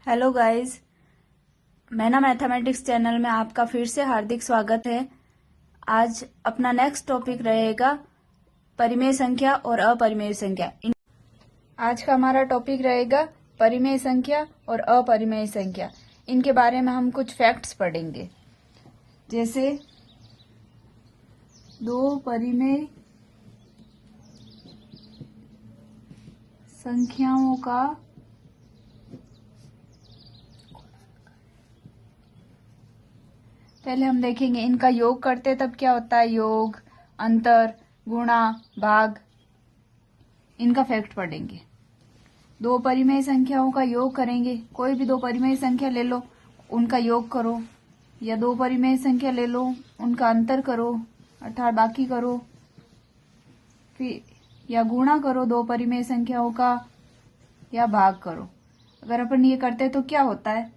Hello guys, मैना mathematics channel में आपका फिर से हार्दिक स्वागत है। आज अपना नेक्स्ट टॉपिक रहेगा परिमेय संख्या और अपरिमेय संख्या। आज का हमारा टॉपिक रहेगा परिमेय संख्या और अपरिमेय संख्या। इनके बारे में हम कुछ फैक्ट्स पढ़ेंगे, जैसे दो परिमेय संख्याओं का पहले हम देखेंगे इनका योग करते तब क्या होता है। योग, अंतर, गुणा, भाग, इनका फैक्ट पढ़ेंगे। दो परिमेय संख्याओं का योग करेंगे। कोई भी दो परिमेय संख्या ले लो, उनका योग करो, या दो परिमेय संख्या ले लो, उनका अंतर करो अर्थात बाकी करो, फिर या गुणा करो दो परिमेय संख्याओं का, या भाग करो। अगर अपन ये करते तो क्या होता है,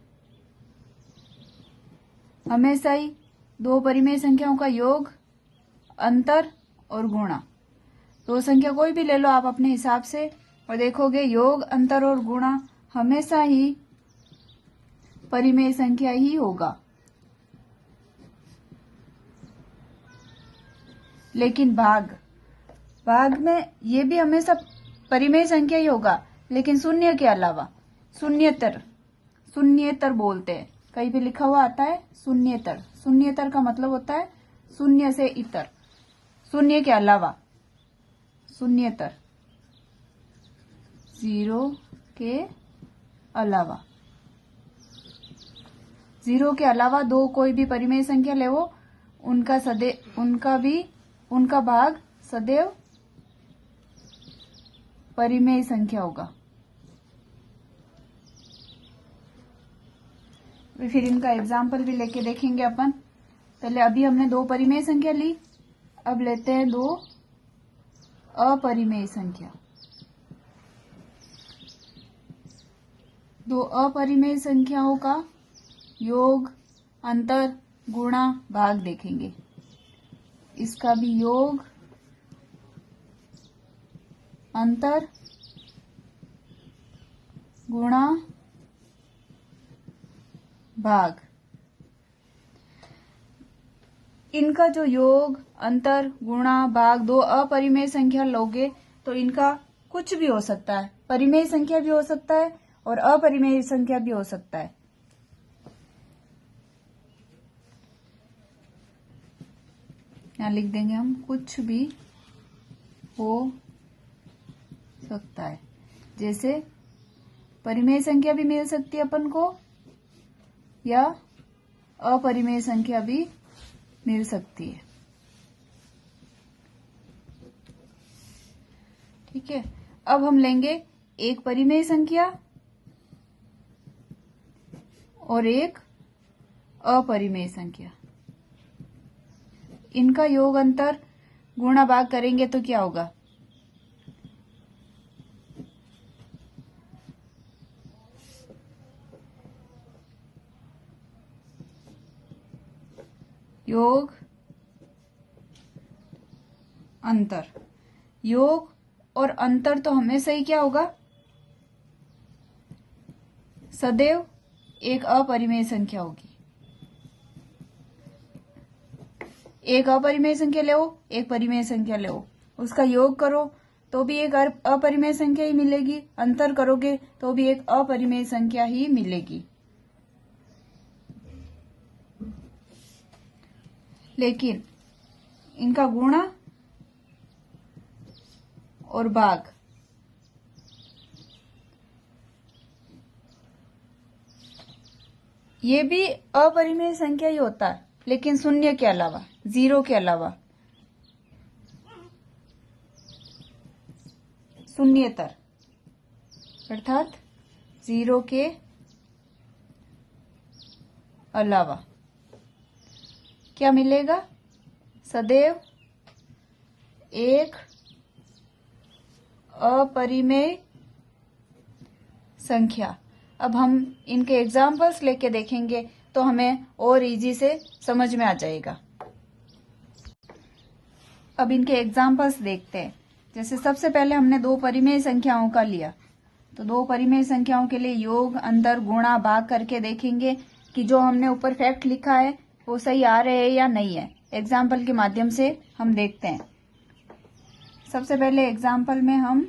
हमेशा ही दो परिमेय संख्याओं का योग, अंतर और गुणा। दो संख्या कोई भी ले लो आप अपने हिसाब से और देखोगे योग, अंतर और गुणा हमेशा ही परिमेय संख्या ही होगा। लेकिन भाग में ये भी हमेशा परिमेय संख्या ही होगा, लेकिन शून्य के अलावा। शून्येतर बोलते हैं, कहीं भी लिखा हुआ आता है शून्येतर। शून्येतर का मतलब होता है शून्य से इतर, शून्य के अलावा। शून्येतर, जीरो के अलावा। जीरो के अलावा दो कोई भी परिमेय संख्या ले वो, उनका भाग सदैव परिमेय संख्या होगा। फिर इनका एग्जाम्पल भी लेके देखेंगे अपन। पहले अभी हमने दो परिमेय संख्या ली, अब लेते हैं दो अपरिमेय संख्या। दो अपरिमेय संख्याओं का योग, अंतर, गुणा, भाग देखेंगे। इसका भी योग, अंतर, गुणा, भाग। इनका जो योग, अंतर, गुणा, भाग दो अपरिमेय संख्या लोगे तो इनका कुछ भी हो सकता है। परिमेय संख्या भी हो सकता है और अपरिमेय संख्या भी हो सकता है। यहां लिख देंगे हम, कुछ भी हो सकता है। जैसे परिमेय संख्या भी मिल सकती है अपन को, या अपरिमेय संख्या भी मिल सकती है। ठीक है, अब हम लेंगे एक परिमेय संख्या और एक अपरिमेय संख्या। इनका योग, अंतर, गुणा, भाग करेंगे तो क्या होगा। योग, अंतर। योग और अंतर तो हमेशा ही क्या होगा, सदैव एक अपरिमेय संख्या होगी। एक अपरिमेय संख्या ले, एक परिमेय संख्या ले, उसका योग करो तो भी एक अपरिमेय संख्या ही मिलेगी, अंतर करोगे तो भी एक अपरिमेय संख्या ही मिलेगी। लेकिन इनका गुणा और भाग ये भी अपरिमेय संख्या ही होता है, लेकिन शून्य के अलावा, जीरो के अलावा। शून्येतर अर्थात जीरो के अलावा क्या मिलेगा, सदैव एक अपरिमेय संख्या। अब हम इनके एग्जाम्पल्स लेके देखेंगे तो हमें और इजी से समझ में आ जाएगा। अब इनके एग्जाम्पल्स देखते हैं। जैसे सबसे पहले हमने दो परिमेय संख्याओं का लिया। तो दो परिमेय संख्याओं के लिए योग, अंतर, गुणा, भाग करके देखेंगे कि जो हमने ऊपर फैक्ट लिखा है वो सही आ रहे हैं या नहीं है। एग्जाम्पल के माध्यम से हम देखते हैं। सबसे पहले एग्जाम्पल में हम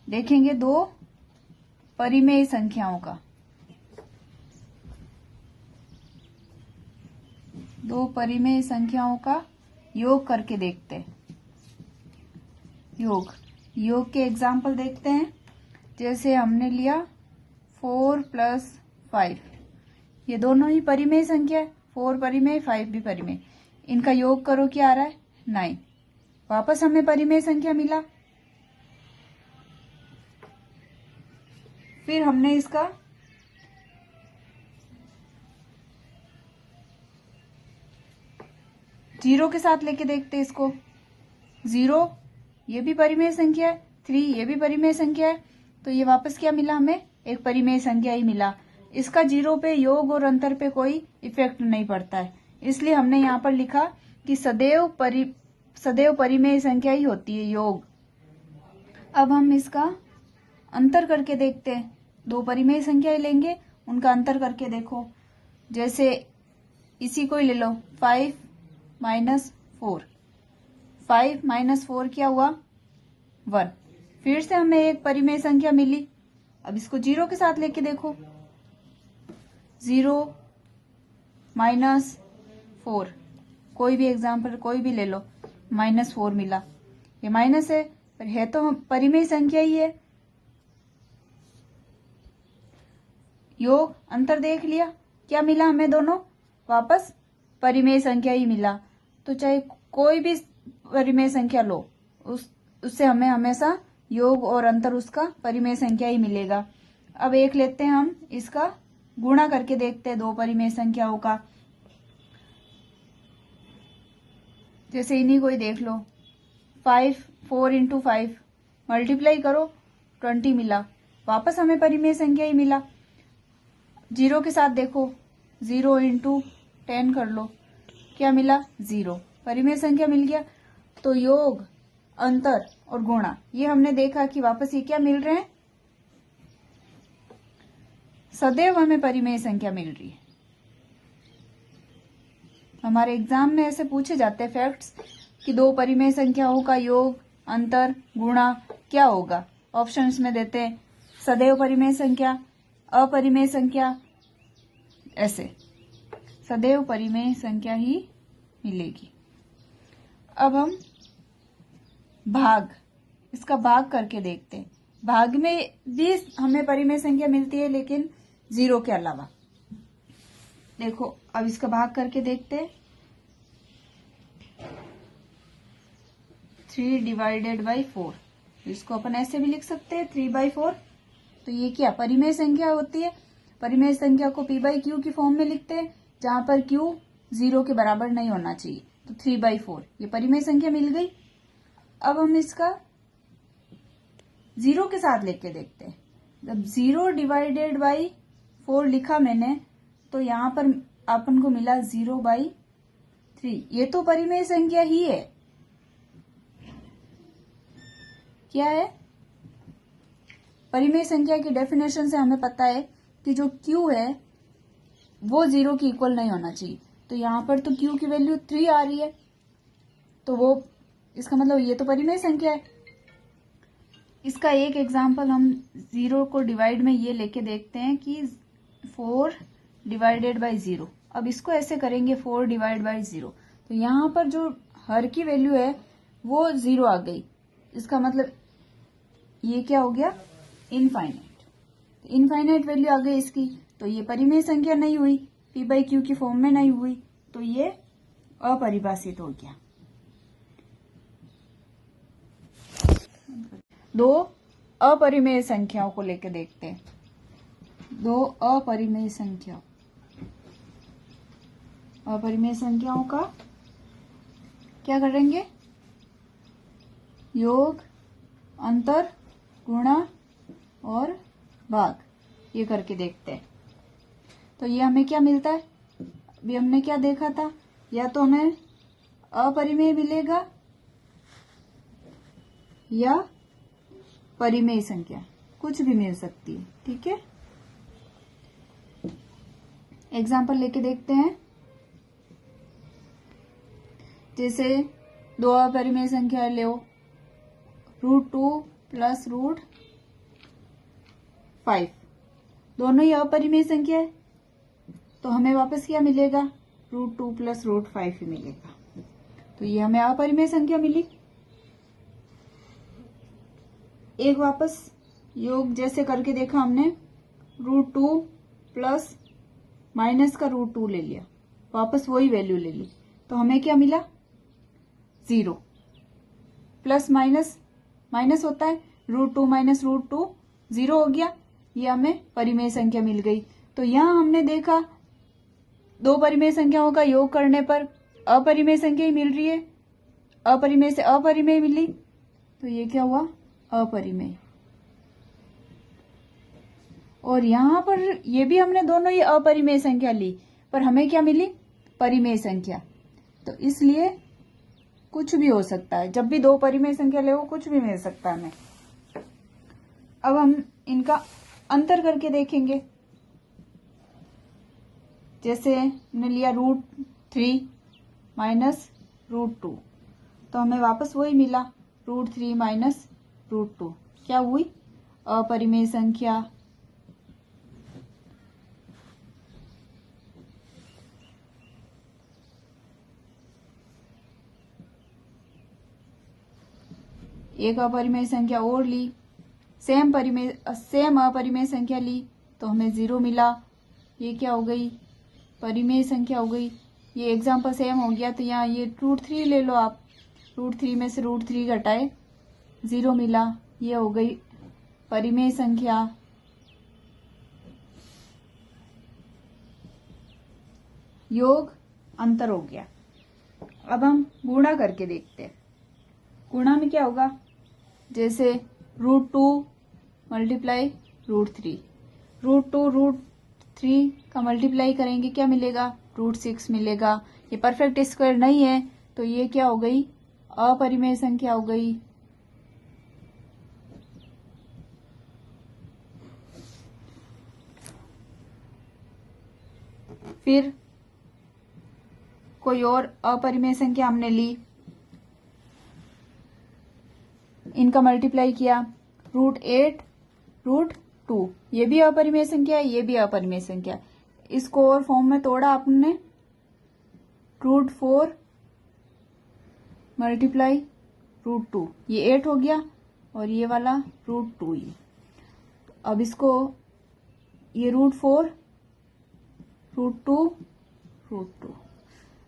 देखेंगे दो परिमेय संख्याओं का। दो परिमेय संख्याओं का योग करके देखते हैं। योग के एग्जाम्पल देखते हैं। जैसे हमने लिया 4 + 5, ये दोनों ही परिमेय संख्या है। 4 परिमेय, 5 भी परिमेय। इनका योग करो, क्या आ रहा है? 9। वापस हमें परिमेय संख्या मिला। फिर हमने इसका जीरो के साथ लेके देखते इसको। 0 ये भी परिमेय संख्या है, 3 ये भी परिमेय संख्या है, तो ये वापस क्या मिला हमें? एक परिमेय संख्या ही मिला। इसका 0 पे योग और अंतर पे कोई इफेक्ट नहीं पड़ता है, इसलिए हमने यहाँ पर लिखा कि सदैव परिमेय संख्या ही होती है योग। अब हम इसका अंतर करके देखते हैं। दो परिमेय संख्या ही लेंगे, उनका अंतर करके देखो। जैसे इसी को ही ले लो, 5 - 4। 5 - 4 क्या हुआ? 1। फिर से हमें एक परिमेय संख्या मिली। अब इसको 0 के साथ लेके देखो। 0 - 4, कोई भी एग्जाम्पल कोई भी ले लो, -4 मिला। ये माइनस है पर है तो परिमेय संख्या ही है। योग, अंतर देख लिया, क्या मिला हमें? दोनों वापस परिमेय संख्या ही मिला। तो चाहे कोई भी परिमेय संख्या लो, उससे हमें हमेशा योग और अंतर उसका परिमेय संख्या ही मिलेगा। अब एक लेते हैं हम, इसका गुणा करके देखते हैं दो परिमेय संख्याओं का। जैसे इन्हीं को ही देख लो, 4 × 5 मल्टीप्लाई करो, 20 मिला। वापस हमें परिमेय संख्या ही मिला। 0 के साथ देखो, 0 × 10 कर लो, क्या मिला? 0। परिमेय संख्या मिल गया। तो योग, अंतर और गुणा, ये हमने देखा कि वापस ये क्या मिल रहे हैं? सदैव हमें परिमेय संख्या मिल रही है। हमारे एग्जाम में ऐसे पूछे जाते हैं फैक्ट्स कि दो परिमेय संख्याओं का योग, अंतर, गुणा क्या होगा। ऑप्शंस में देते हैं सदैव परिमेय संख्या, अपरिमेय संख्या, ऐसे सदैव परिमेय संख्या ही मिलेगी। अब हम इसका भाग करके देखते हैं। भाग में भी हमें परिमेय संख्या मिलती है, लेकिन 0 के अलावा। देखो, अब इसका भाग करके देखते हैं। 3/4, इसको अपन ऐसे भी लिख सकते हैं, 3/4। तो ये क्या परिमेय संख्या होती है? परिमेय संख्या को p/q की फॉर्म में लिखते हैं, जहां पर q 0 के बराबर नहीं होना चाहिए। तो 3/4 ये परिमेय संख्या मिल गई। अब हम इसका 0 के साथ लेके देखते हैं। जब 0/4 लिखा मैंने, तो यहाँ पर अपन को मिला 0/3। ये तो परिमेय संख्या ही है। क्या है? परिमेय संख्या की डेफिनेशन से हमें पता है कि जो q है वो 0 की इक्वल नहीं होना चाहिए। तो यहाँ पर तो q की वैल्यू 3 आ रही है, तो वो इसका मतलब ये तो परिमेय संख्या है। इसका एक एग्जाम्पल हम 0 को डिवाइड में ये लेके देखते हैं कि 4/0। अब इसको ऐसे करेंगे 4/0, तो यहाँ पर जो हर की वैल्यू है वो 0 आ गई। इसका मतलब ये क्या हो गया? इनफाइनाइट वैल्यू आ गई इसकी। तो ये परिमेय संख्या नहीं हुई, p/q की फॉर्म में नहीं हुई, तो ये अपरिभाषित हो गया। दो अपरिमेय संख्याओं को लेकर देखते हैं। दो अपरिमेय संख्याओं का क्या करेंगे? योग, अंतर, गुणा और भाग, ये करके देखते हैं। तो ये हमें क्या मिलता है? अभी हमने क्या देखा था? या तो हमें अपरिमेय मिलेगा या परिमेय संख्या। कुछ भी मिल सकती है। ठीक है, एग्जाम्पल लेके देखते हैं। जैसे दो अपरिमेय संख्या लो, √2 प्लस √5, दोनों ही अपरिमेय संख्या है, तो हमें वापस क्या मिलेगा? √2 प्लस √5 ही मिलेगा। तो ये हमें अपरिमेय संख्या मिली। एक वापस योग जैसे करके देखा हमने, √2 प्लस माइनस का √2 ले लिया, वापस वही वैल्यू ले ली, तो हमें क्या मिला? 0। प्लस माइनस माइनस होता है, √2 माइनस √2 0 हो गया, ये हमें परिमेय संख्या मिल गई। तो यहां हमने देखा दो परिमेय संख्याओं का योग करने पर अपरिमेय संख्या ही मिल रही है, अपरिमेय से अपरिमेय मिली, तो ये क्या हुआ? अपरिमेय। और यहां पर ये भी हमने दोनों ही अपरिमेय संख्या ली, पर हमें क्या मिली? परिमेय संख्या। तो इसलिए कुछ भी हो सकता है, जब भी दो परिमेय संख्या ले कुछ भी मिल सकता है हमें। अब हम इनका अंतर करके देखेंगे। जैसे हमने लिया √3 माइनस √2, तो हमें वापस वही मिला, √3 माइनस √2। क्या हुई? अपरिमेय संख्या। एक अपरिमेय संख्या और ली, सेम अपरिमेय संख्या ली, तो हमें 0 मिला। ये क्या हो गई? परिमेय संख्या हो गई। ये एग्जाम्पल सेम हो गया, तो यहाँ ये √3 ले लो आप, √3 में से √3 घटाए, 0 मिला, ये हो गई परिमेय संख्या। योग अंतर हो गया। अब हम गुणा करके देखते हैं। गुणा में क्या होगा? जैसे √2 मल्टीप्लाई √3, √2 √3 का मल्टीप्लाई करेंगे, क्या मिलेगा? √6 मिलेगा। ये परफेक्ट स्क्वायर नहीं है, तो ये क्या हो गई? अपरिमेय संख्या हो गई। फिर कोई और अपरिमेय संख्या हमने ली, इनका मल्टीप्लाई किया, √8 √2, ये भी अपरिमेय संख्या है, ये भी अपरिमेय संख्या है। इसको और फॉर्म में तोड़ा आपने, √4 मल्टीप्लाई √2, ये 8 हो गया, और ये वाला √2 ये। अब इसको ये √4 √2 √2,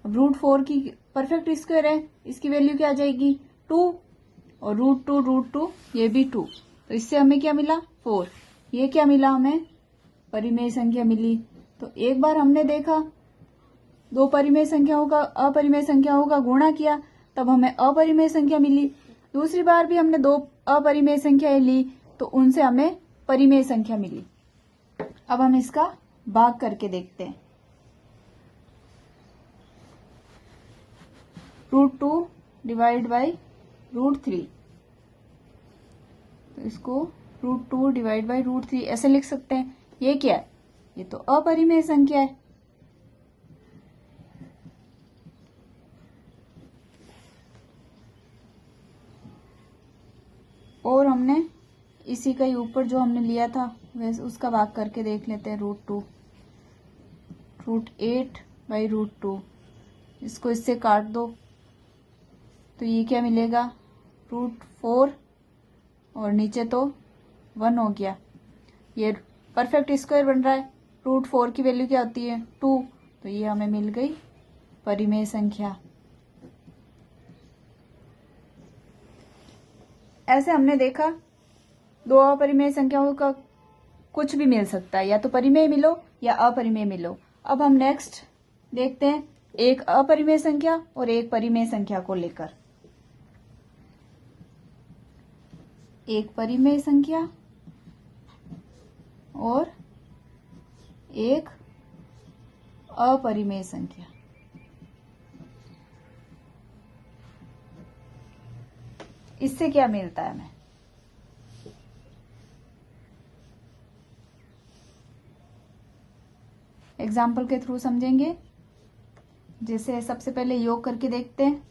अब √4 की परफेक्ट स्क्वायर है, इसकी वैल्यू क्या आ जाएगी? 2, और √2 √2 ये भी 2, तो इससे हमें क्या मिला? 4। ये क्या मिला हमें? परिमेय संख्या मिली। तो एक बार हमने देखा दो परिमेय संख्याओं का अपरिमेय संख्याओं का गुणा किया, तब हमें अपरिमेय संख्या मिली। दूसरी बार भी हमने दो अपरिमेय संख्याएं ली, तो उनसे हमें परिमेय संख्या मिली। अब हम इसका भाग करके देखते हैं। √2 डिवाइड बाई √3, तो इसको √2 डिवाइड बाई √3 ऐसे लिख सकते हैं। ये क्या है? ये तो अपरिमेय संख्या है। और हमने इसी का ही ऊपर जो हमने लिया था वैसे उसका भाग करके देख लेते हैं। √2 √8 बाई √2, इसको इससे काट दो, तो ये क्या मिलेगा? √4, और नीचे तो 1 हो गया। ये परफेक्ट स्क्वायर बन रहा है। √4 की वैल्यू क्या होती है? 2, तो ये हमें मिल गई परिमेय संख्या। ऐसे हमने देखा दो अपरिमेय संख्याओं का कुछ भी मिल सकता है, या तो परिमेय मिलो या अपरिमेय मिलो। अब हम नेक्स्ट देखते हैं एक अपरिमेय संख्या और एक परिमेय संख्या को लेकर। एक परिमेय संख्या और एक अपरिमेय संख्या। इससे क्या मिलता है हमें? एग्जाम्पल के थ्रू समझेंगे। जैसे सबसे पहले योग करके देखते हैं।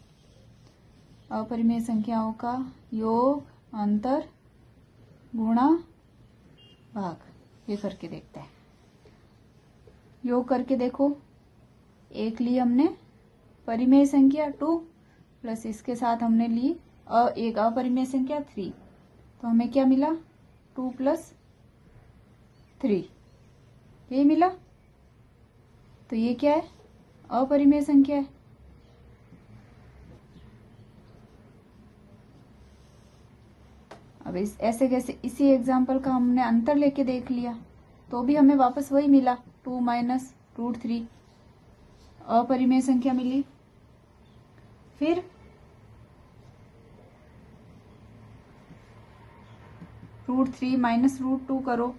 अपरिमेय संख्याओं का योग, अंतर, गुणा, भाग, ये करके देखते हैं। योग करके देखो। एक ली हमने परिमेय संख्या 2 प्लस इसके साथ हमने ली एक अपरिमेय संख्या 3, तो हमें क्या मिला 2 + 3, ये मिला। तो ये क्या है, अपरिमेय संख्या है। अब ऐसे कैसे, इसी एग्जाम्पल का हमने अंतर लेके देख लिया तो भी हमें वापस वही मिला 2 - √3, अपरिमेय संख्या मिली। फिर √3 - √2 करो,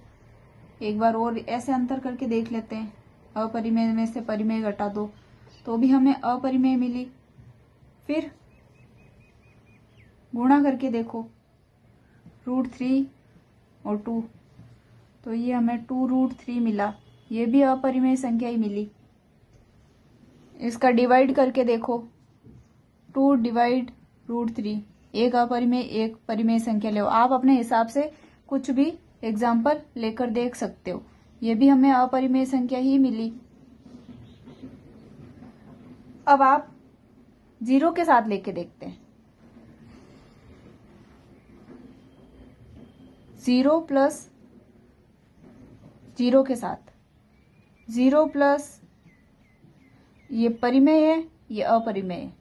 एक बार और ऐसे अंतर करके देख लेते हैं। अपरिमेय में से परिमेय घटा दो तो भी हमें अपरिमेय मिली। फिर गुणा करके देखो, √3 और 2, तो ये हमें 2√3 मिला, ये भी अपरिमेय संख्या ही मिली। इसका डिवाइड करके देखो, 2 / √3, एक अपरिमेय एक परिमेय संख्या लो। आप अपने हिसाब से कुछ भी एग्जाम्पल लेकर देख सकते हो, ये भी हमें अपरिमेय संख्या ही मिली। अब आप 0 के साथ लेके देखते हैं। 0 + 0 के साथ, 0 + ये परिमेय है, ये अपरिमेय है,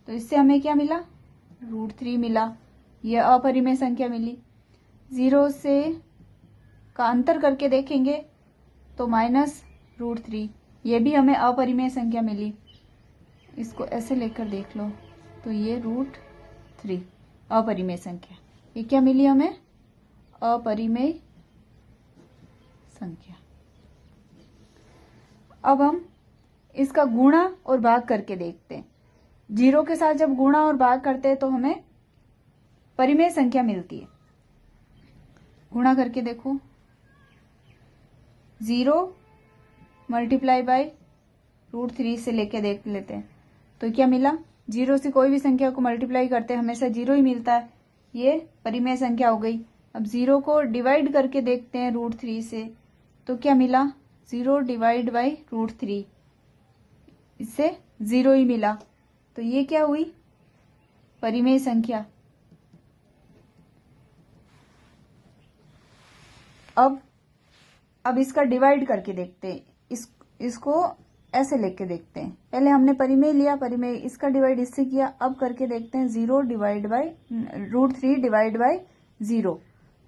तो इससे हमें क्या मिला, √3 मिला, ये अपरिमेय संख्या मिली। 0 से का अंतर करके देखेंगे तो -√3, ये भी हमें अपरिमेय संख्या मिली। इसको ऐसे लेकर देख लो तो ये √3 अपरिमेय संख्या, ये क्या मिली हमें, अपरिमेय संख्या। अब हम इसका गुणा और भाग करके देखते हैं। 0 के साथ जब गुणा और भाग करते हैं तो हमें परिमेय संख्या मिलती है। गुणा करके देखो, 0 × √3 से लेके देख लेते हैं तो क्या मिला, 0 से कोई भी संख्या को मल्टीप्लाई करते हैं हमेशा 0 ही मिलता है, ये परिमेय संख्या हो गई। अब 0 को डिवाइड करके देखते हैं √3 से, तो क्या मिला, 0 / √3, इससे 0 ही मिला, तो ये क्या हुई, परिमेय संख्या। अब इसका डिवाइड करके देखते हैं, इसको ऐसे लेके देखते हैं। पहले हमने परिमेय लिया, परिमेय इसका डिवाइड इससे किया, अब करके देखते हैं 0 / √3 / 0,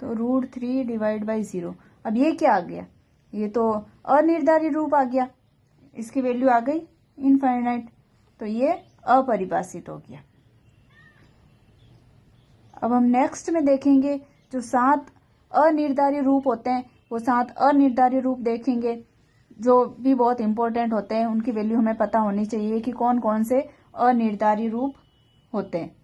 तो √3 / 0। अब ये क्या आ गया, ये तो अनिर्धारित रूप आ गया, इसकी वैल्यू आ गई इनफाइनाइट, तो ये अपरिभाषित हो गया। अब हम नेक्स्ट में देखेंगे जो 7 अनिर्धारित रूप होते हैं, वो 7 अनिर्धारित रूप देखेंगे जो भी बहुत इंपॉर्टेंट होते हैं, उनकी वैल्यू हमें पता होनी चाहिए कि कौन कौन से अनिर्धारित रूप होते हैं।